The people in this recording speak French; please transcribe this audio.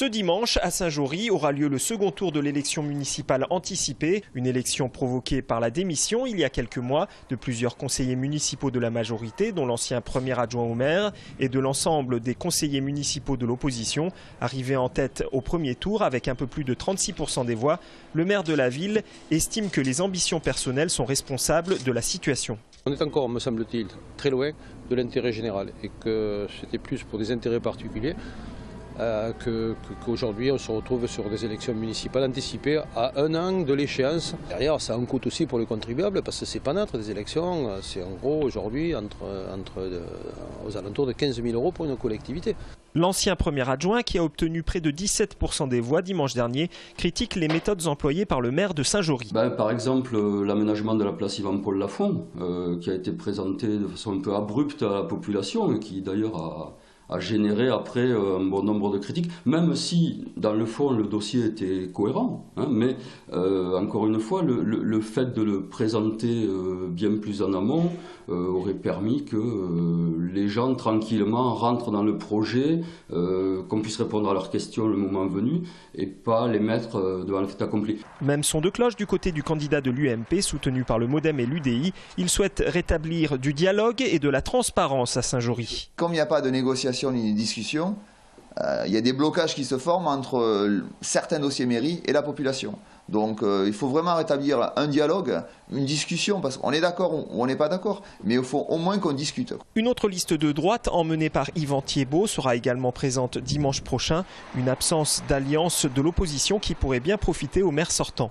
Ce dimanche, à Saint-Jory, aura lieu le second tour de l'élection municipale anticipée, une élection provoquée par la démission il y a quelques mois de plusieurs conseillers municipaux de la majorité, dont l'ancien premier adjoint au maire, et de l'ensemble des conseillers municipaux de l'opposition. Arrivé en tête au premier tour avec un peu plus de 36% des voix, le maire de la ville estime que les ambitions personnelles sont responsables de la situation. On est encore, me semble-t-il, très loin de l'intérêt général et que c'était plus pour des intérêts particuliers. Qu'aujourd'hui on se retrouve sur des élections municipales anticipées à 1 an de l'échéance. Derrière, ça en coûte aussi pour les contribuables parce que c'est pas neutre des élections. C'est en gros aujourd'hui aux alentours de 15 000 € pour une collectivité. L'ancien premier adjoint, qui a obtenu près de 17% des voix dimanche dernier, critique les méthodes employées par le maire de Saint-Jory. Par exemple, l'aménagement de la place Yvan-Paul Lafont, qui a été présenté de façon un peu abrupte à la population et qui d'ailleurs a généré après un bon nombre de critiques, même si dans le fond le dossier était cohérent. Mais encore une fois, le fait de le présenter bien plus en amont aurait permis que les gens tranquillement rentrent dans le projet, qu'on puisse répondre à leurs questions le moment venu et pas les mettre devant le fait accompli. Même son de cloche du côté du candidat de l'UMP soutenu par le MoDem et l'UDI. Il souhaite rétablir du dialogue et de la transparence à Saint-Jory. Comme il n'y a pas de négociation ni de discussion, il y a des blocages qui se forment entre certains dossiers mairies et la population. Donc il faut vraiment rétablir un dialogue, une discussion, parce qu'on est d'accord ou on n'est pas d'accord, mais il faut au moins qu'on discute. Une autre liste de droite emmenée par Yvan Thiebaud sera également présente dimanche prochain. Une absence d'alliance de l'opposition qui pourrait bien profiter au maire sortant.